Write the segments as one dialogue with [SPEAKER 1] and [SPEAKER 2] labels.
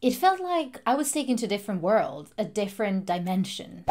[SPEAKER 1] It felt like I was taken to a different world, a different dimension.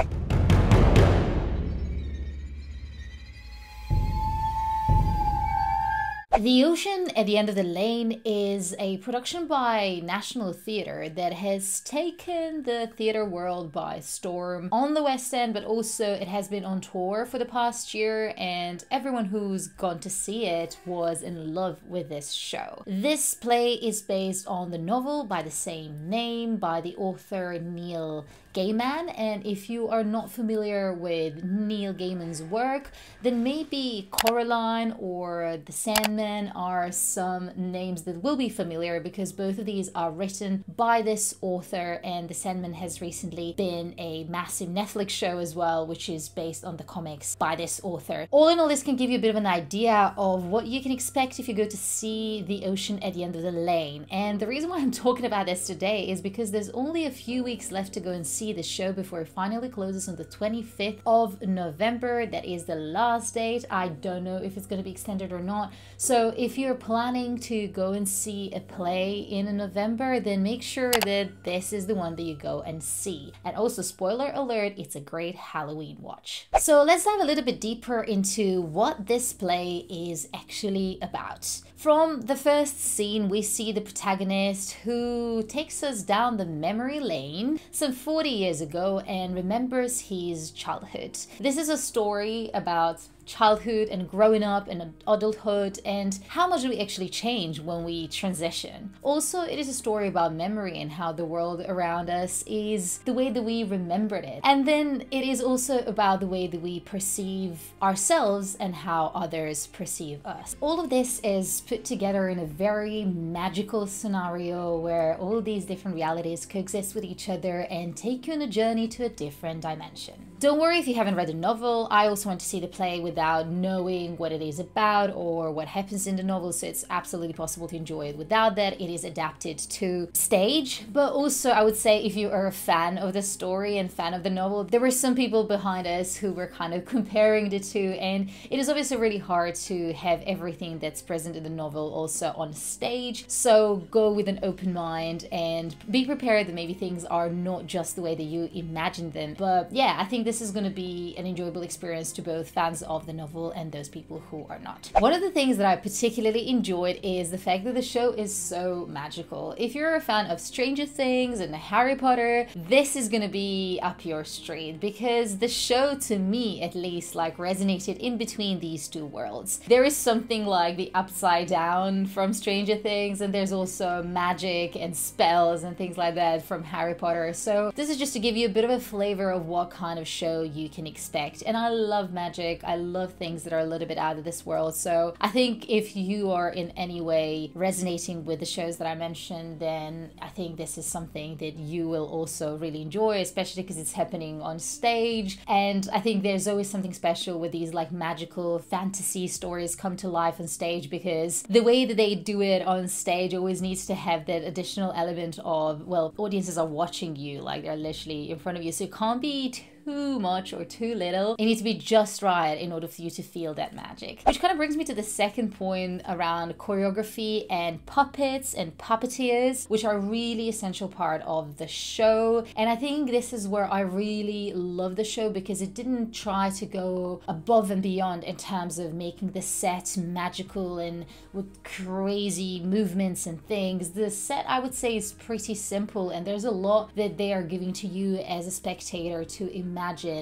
[SPEAKER 1] The Ocean at the End of the Lane is a production by National Theatre that has taken the theatre world by storm on the West End, but also it has been on tour for the past year, and everyone who's gone to see it was in love with this show. This play is based on the novel by the same name by the author Neil Gaiman, and if you are not familiar with Neil Gaiman's work, then maybe Coraline or The Sandman are some names that will be familiar, because both of these are written by this author, and The Sandman has recently been a massive Netflix show as well, which is based on the comics by this author. All in all, this can give you a bit of an idea of what you can expect if you go to see The Ocean at the End of the Lane. And the reason why I'm talking about this today is because there's only a few weeks left to go and see the show before it finally closes on the 25th of November. That is the last date. I don't know if it's going to be extended or not. So if you're planning to go and see a play in November, then make sure that this is the one that you go and see. And also, spoiler alert, it's a great Halloween watch. So let's dive a little bit deeper into what this play is actually about. From the first scene, we see the protagonist who takes us down the memory lane some 40 years ago and remembers his childhood. This is a story about childhood and growing up and adulthood, and how much do we actually change when we transition. Also, it is a story about memory and how the world around us is the way that we remembered it. And then it is also about the way that we perceive ourselves and how others perceive us. All of this is put together in a very magical scenario where all these different realities coexist with each other and take you on a journey to a different dimension. Don't worry if you haven't read the novel. I also went to see the play without knowing what it is about or what happens in the novel, so it's absolutely possible to enjoy it without that. It is adapted to stage, but also I would say if you are a fan of the story and fan of the novel, there were some people behind us who were kind of comparing the two, and it is obviously really hard to have everything that's present in the novel also on stage. So go with an open mind and be prepared that maybe things are not just the way that you imagined them. But yeah, I think this is going to be an enjoyable experience to both fans of the novel and those people who are not. One of the things that I particularly enjoyed is the fact that the show is so magical. If you're a fan of Stranger Things and Harry Potter, this is going to be up your street, because the show, to me at least, like resonated in between these two worlds. There is something like the Upside Down from Stranger Things, and there's also magic and spells and things like that from Harry Potter. So this is just to give you a bit of a flavor of what kind of show you can expect. And I love magic. I love things that are a little bit out of this world. So I think if you are in any way resonating with the shows that I mentioned, then I think this is something that you will also really enjoy, especially because it's happening on stage. And I think there's always something special with these like magical fantasy stories come to life on stage, because the way that they do it on stage always needs to have that additional element of, well, audiences are watching you, like they're literally in front of you, so it can't be too much or too little. It needs to be just right in order for you to feel that magic. Which kind of brings me to the second point around choreography and puppets and puppeteers, which are a really essential part of the show. And I think this is where I really love the show, because it didn't try to go above and beyond in terms of making the set magical and with crazy movements and things. The set, I would say, is pretty simple, and there's a lot that they are giving to you as a spectator to imagine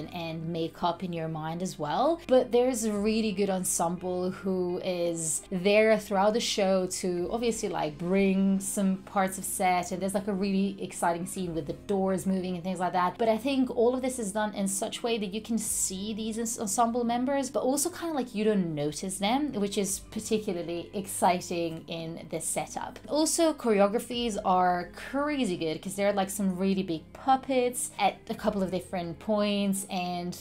[SPEAKER 1] and make up in your mind as well. But there's a really good ensemble who is there throughout the show to obviously like bring some parts of set, and there's like a really exciting scene with the doors moving and things like that. But I think all of this is done in such a way that you can see these ensemble members, but also kind of like you don't notice them, which is particularly exciting in this setup. Also, choreographies are crazy good, because there are like some really big puppets at a couple of different points, and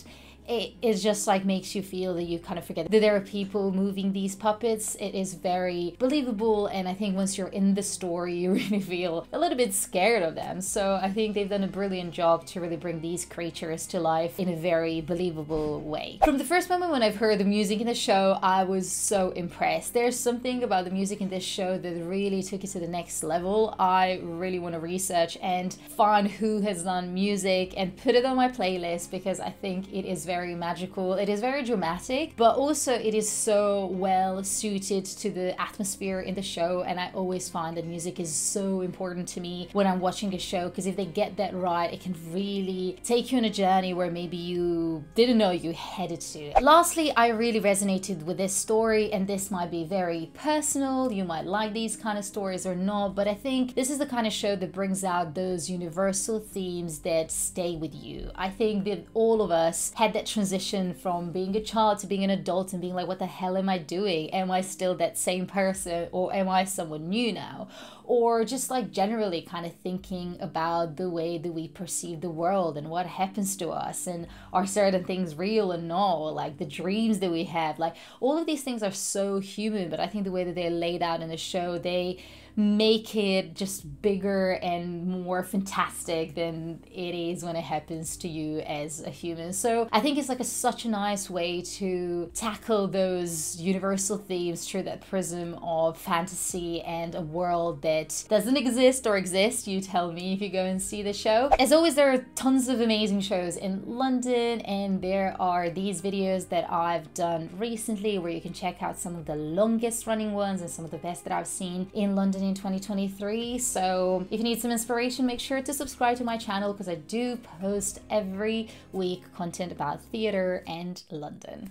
[SPEAKER 1] it just like makes you feel that you kind of forget that there are people moving these puppets. It is very believable, and I think once you're in the story, you really feel a little bit scared of them. So I think they've done a brilliant job to really bring these creatures to life in a very believable way. From the first moment when I've heard the music in the show, I was so impressed. There's something about the music in this show that really took it to the next level. I really want to research and find who has done music and put it on my playlist, because I think it is very magical. It is very dramatic, but also it is so well suited to the atmosphere in the show, and I always find that music is so important to me when I'm watching a show, because if they get that right, it can really take you on a journey where maybe you didn't know you headed to. Lastly, I really resonated with this story, and this might be very personal. You might like these kind of stories or not, but I think this is the kind of show that brings out those universal themes that stay with you. I think that all of us had that transition from being a child to being an adult and being like, what the hell am I doing? Am I still that same person, or am I someone new now? Or just like generally kind of thinking about the way that we perceive the world and what happens to us, and are certain things real or not, or like the dreams that we have. Like all of these things are so human, but I think the way that they're laid out in the show, they make it just bigger and more fantastic than it is when it happens to you as a human. So I think it's like such a nice way to tackle those universal themes through that prism of fantasy and a world that doesn't exist, or exist, you tell me if you go and see the show. As always, there are tons of amazing shows in London, and there are these videos that I've done recently where you can check out some of the longest running ones and some of the best that I've seen in London in 2023. So if you need some inspiration, make sure to subscribe to my channel, because I do post every week content about theatre and London.